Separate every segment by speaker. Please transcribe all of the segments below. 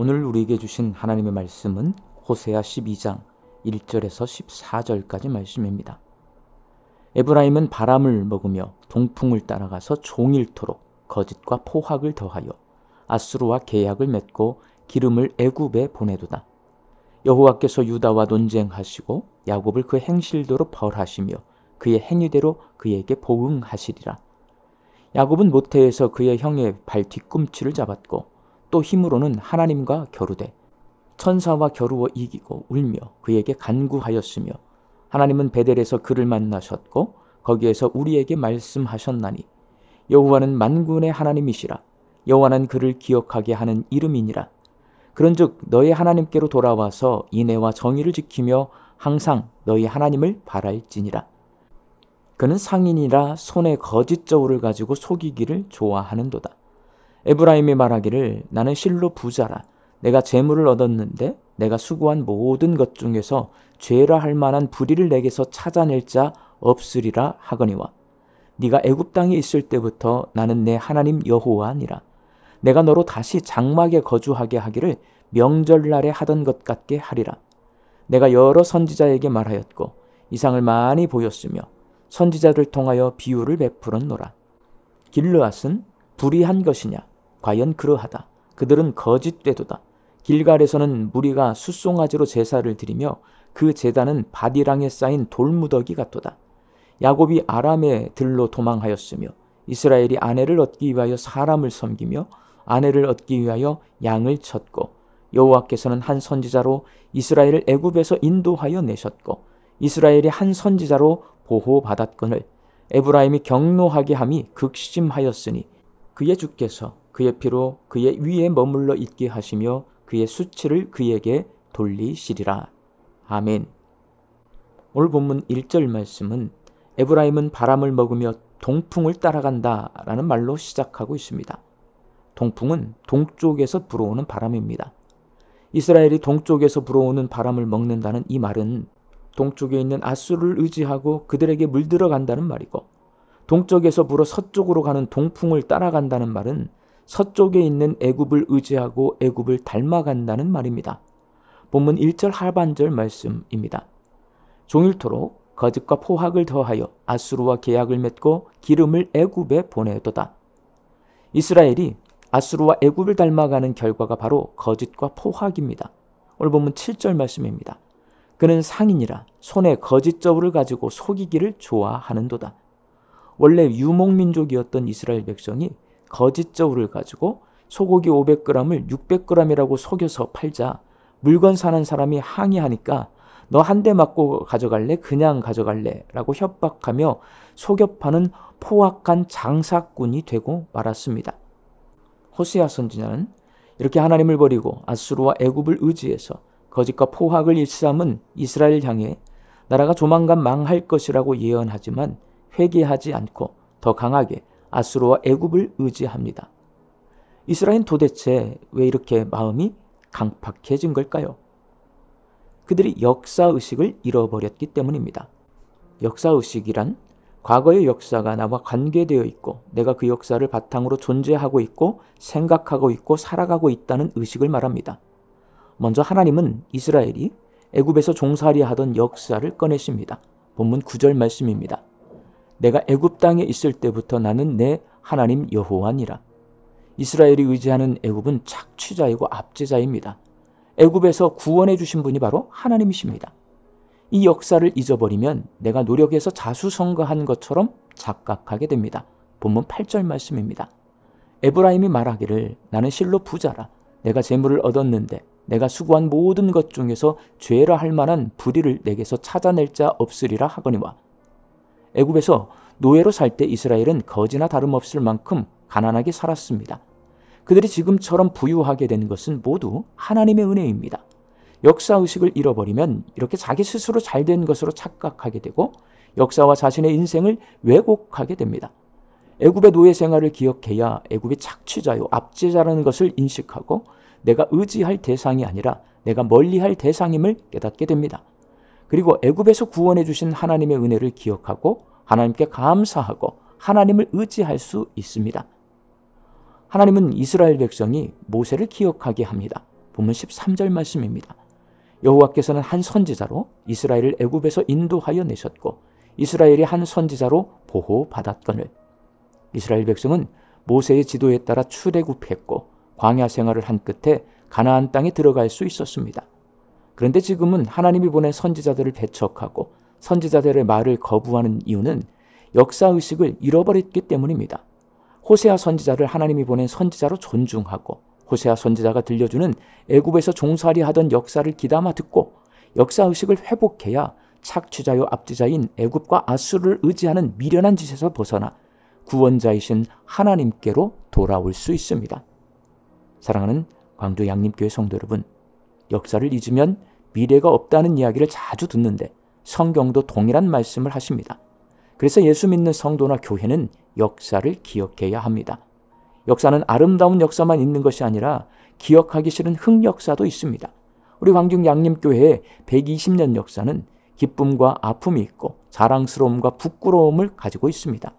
Speaker 1: 오늘 우리에게 주신 하나님의 말씀은 호세아 12장 1절에서 14절까지 말씀입니다. 에브라임은 바람을 먹으며 동풍을 따라가서 종일토록 거짓과 포학을 더하여 아수르와 계약을 맺고 기름을 애굽에 보내도다. 여호와께서 유다와 논쟁하시고 야곱을 그 행실대로 벌하시며 그의 행위대로 그에게 보응하시리라. 야곱은 모태에서 그의 형의 발 뒤꿈치를 잡았고 또 힘으로는 하나님과 겨루되 천사와 겨루어 이기고 울며 그에게 간구하였으며 하나님은 베델에서 그를 만나셨고 거기에서 우리에게 말씀하셨나니 여호와는 만군의 하나님이시라. 여호와는 그를 기억하게 하는 이름이니라. 그런즉 너희 하나님께로 돌아와서 인애와 정의를 지키며 항상 너희 하나님을 바랄지니라. 그는 상인이라 손에 거짓 저울을 가지고 속이기를 좋아하는도다. 에브라임이 말하기를 나는 실로 부자라. 내가 재물을 얻었는데 내가 수고한 모든 것 중에서 죄라 할 만한 불의를 내게서 찾아낼 자 없으리라 하거니와 네가 애굽 땅에 있을 때부터 나는 내 하나님 여호와니라. 내가 너로 다시 장막에 거주하게 하기를 명절날에 하던 것 같게 하리라. 내가 여러 선지자에게 말하였고 이상을 많이 보였으며 선지자를 통하여 비유를 베풀었노라. 길르앗은 불의한 것이냐? 과연 그러하다. 그들은 거짓되도다. 길갈에서는 무리가 숫송아지로 제사를 드리며 그 제단은 바디랑에 쌓인 돌무더기 같도다. 야곱이 아람의 들로 도망하였으며 이스라엘이 아내를 얻기 위하여 사람을 섬기며 아내를 얻기 위하여 양을 쳤고 여호와께서는 한 선지자로 이스라엘을 애굽에서 인도하여 내셨고 이스라엘이 한 선지자로 보호받았거늘 에브라임이 경노하게 함이 극심하였으니 그의 주께서 그의 피로 그의 위에 머물러 있게 하시며 그의 수치를 그에게 돌리시리라. 아멘. 오늘 본문 1절 말씀은 에브라임은 바람을 먹으며 동풍을 따라간다 라는 말로 시작하고 있습니다. 동풍은 동쪽에서 불어오는 바람입니다. 이스라엘이 동쪽에서 불어오는 바람을 먹는다는 이 말은 동쪽에 있는 아수르를 의지하고 그들에게 물들어간다는 말이고 동쪽에서 불어 서쪽으로 가는 동풍을 따라간다는 말은 서쪽에 있는 애굽을 의지하고 애굽을 닮아간다는 말입니다. 본문 1절 하반절 말씀입니다. 종일토록 거짓과 포학을 더하여 아수르와 계약을 맺고 기름을 애굽에 보내도다. 이스라엘이 아수르와 애굽을 닮아가는 결과가 바로 거짓과 포학입니다. 오늘 본문 7절 말씀입니다. 그는 상인이라 손에 거짓 저울을 가지고 속이기를 좋아하는도다. 원래 유목민족이었던 이스라엘 백성이 거짓 저울을 가지고 소고기 500g을 600g이라고 속여서 팔자 물건 사는 사람이 항의하니까 너 한 대 맞고 가져갈래? 그냥 가져갈래? 라고 협박하며 속여 파는 포악한 장사꾼이 되고 말았습니다. 호세아 선지자는 이렇게 하나님을 버리고 아수르와 애굽을 의지해서 거짓과 포악을 일삼은 이스라엘 향해 나라가 조만간 망할 것이라고 예언하지만 회개하지 않고 더 강하게 아수르와 애굽을 의지합니다. 이스라엘은 도대체 왜 이렇게 마음이 강팍해진 걸까요? 그들이 역사의식을 잃어버렸기 때문입니다. 역사의식이란 과거의 역사가 나와 관계되어 있고 내가 그 역사를 바탕으로 존재하고 있고 생각하고 있고 살아가고 있다는 의식을 말합니다. 먼저 하나님은 이스라엘이 애굽에서 종살이 하던 역사를 꺼내십니다. 본문 9절 말씀입니다. 내가 애굽 땅에 있을 때부터 나는 내 하나님 여호와니라. 이스라엘이 의지하는 애굽은 착취자이고 압제자입니다. 애굽에서 구원해 주신 분이 바로 하나님이십니다. 이 역사를 잊어버리면 내가 노력해서 자수성가한 것처럼 착각하게 됩니다. 본문 8절 말씀입니다. 에브라임이 말하기를 나는 실로 부자라. 내가 재물을 얻었는데 내가 수고한 모든 것 중에서 죄라 할 만한 불의를 내게서 찾아낼 자 없으리라 하거니와 애굽에서 노예로 살 때 이스라엘은 거지나 다름없을 만큼 가난하게 살았습니다. 그들이 지금처럼 부유하게 된 것은 모두 하나님의 은혜입니다. 역사의식을 잃어버리면 이렇게 자기 스스로 잘된 것으로 착각하게 되고 역사와 자신의 인생을 왜곡하게 됩니다. 애굽의 노예 생활을 기억해야 애굽이 착취자요 압제자라는 것을 인식하고 내가 의지할 대상이 아니라 내가 멀리할 대상임을 깨닫게 됩니다. 그리고 애굽에서 구원해 주신 하나님의 은혜를 기억하고 하나님께 감사하고 하나님을 의지할 수 있습니다. 하나님은 이스라엘 백성이 모세를 기억하게 합니다. 본문 13절 말씀입니다. 여호와께서는 한 선지자로 이스라엘을 애굽에서 인도하여 내셨고 이스라엘이 한 선지자로 보호받았거늘. 이스라엘 백성은 모세의 지도에 따라 출애굽했고 광야 생활을 한 끝에 가나안 땅에 들어갈 수 있었습니다. 그런데 지금은 하나님이 보낸 선지자들을 배척하고 선지자들의 말을 거부하는 이유는 역사의식을 잃어버렸기 때문입니다. 호세아 선지자를 하나님이 보낸 선지자로 존중하고 호세아 선지자가 들려주는 애굽에서 종살이 하던 역사를 귀담아 듣고 역사의식을 회복해야 착취자요 압지자인 애굽과 아수르를 의지하는 미련한 짓에서 벗어나 구원자이신 하나님께로 돌아올 수 있습니다. 사랑하는 광주 양림교회 성도 여러분, 역사를 잊으면 미래가 없다는 이야기를 자주 듣는데 성경도 동일한 말씀을 하십니다. 그래서 예수 믿는 성도나 교회는 역사를 기억해야 합니다. 역사는 아름다운 역사만 있는 것이 아니라 기억하기 싫은 흑역사도 있습니다. 우리 광주 양림교회의 120년 역사는 기쁨과 아픔이 있고 자랑스러움과 부끄러움을 가지고 있습니다.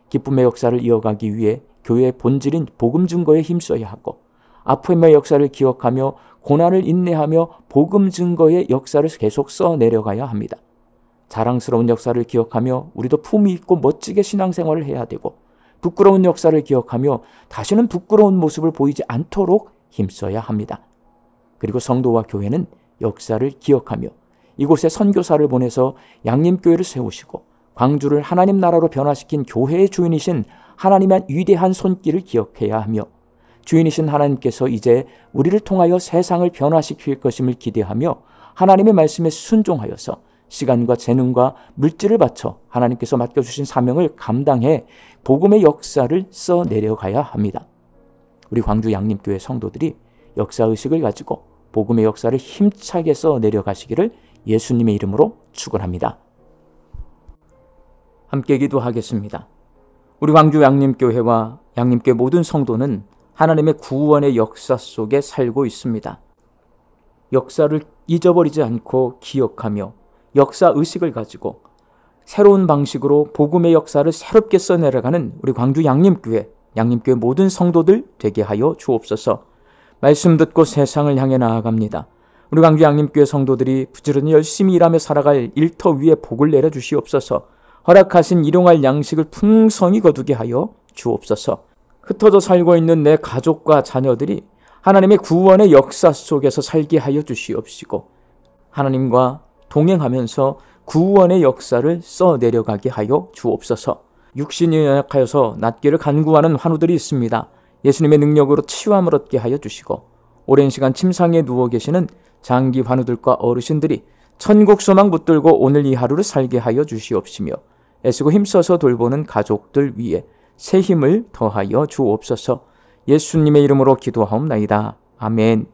Speaker 1: 기쁨의 역사를 이어가기 위해 교회의 본질인 복음 증거에 힘써야 하고 아픔의 역사를 기억하며 고난을 인내하며 복음 증거의 역사를 계속 써내려가야 합니다. 자랑스러운 역사를 기억하며 우리도 품위 있고 멋지게 신앙생활을 해야 되고 부끄러운 역사를 기억하며 다시는 부끄러운 모습을 보이지 않도록 힘써야 합니다. 그리고 성도와 교회는 역사를 기억하며 이곳에 선교사를 보내서 양림교회를 세우시고 광주를 하나님 나라로 변화시킨 교회의 주인이신 하나님의 위대한 손길을 기억해야 하며 주인이신 하나님께서 이제 우리를 통하여 세상을 변화시킬 것임을 기대하며 하나님의 말씀에 순종하여서 시간과 재능과 물질을 바쳐 하나님께서 맡겨주신 사명을 감당해 복음의 역사를 써내려가야 합니다. 우리 광주 양림교회 성도들이 역사의식을 가지고 복음의 역사를 힘차게 써내려가시기를 예수님의 이름으로 축원합니다. 함께 기도하겠습니다. 우리 광주 양림교회와 양림교회 모든 성도는 하나님의 구원의 역사 속에 살고 있습니다. 역사를 잊어버리지 않고 기억하며 역사의식을 가지고 새로운 방식으로 복음의 역사를 새롭게 써내려가는 우리 광주 양림교회 모든 성도들 되게 하여 주옵소서. 말씀 듣고 세상을 향해 나아갑니다. 우리 광주 양림교회 성도들이 부지런히 열심히 일하며 살아갈 일터 위에 복을 내려주시옵소서. 허락하신 일용할 양식을 풍성히 거두게 하여 주옵소서. 흩어져 살고 있는 내 가족과 자녀들이 하나님의 구원의 역사 속에서 살게 하여 주시옵시고 하나님과 동행하면서 구원의 역사를 써내려가게 하여 주옵소서. 육신이 연약하여서 낫기를 간구하는 환우들이 있습니다. 예수님의 능력으로 치유함을 얻게 하여 주시고 오랜 시간 침상에 누워 계시는 장기 환우들과 어르신들이 천국 소망 붙들고 오늘 이 하루를 살게 하여 주시옵시며 애쓰고 힘써서 돌보는 가족들 위에 새 힘을 더하여 주옵소서. 예수님의 이름으로 기도하옵나이다. 아멘.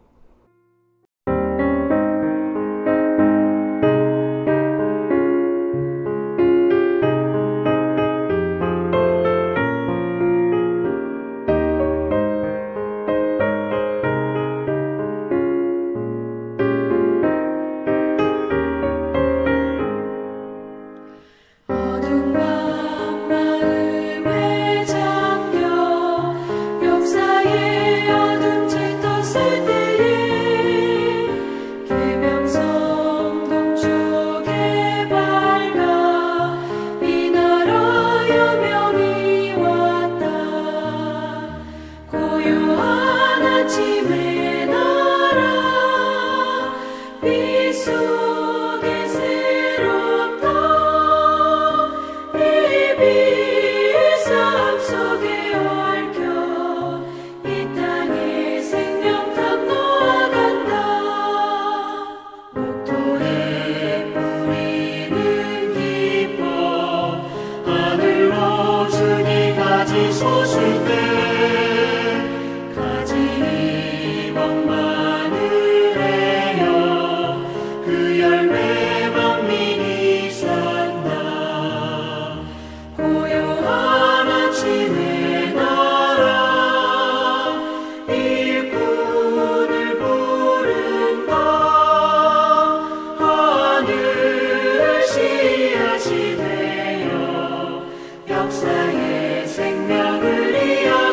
Speaker 2: 역사의 생명을 이어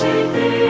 Speaker 2: 시대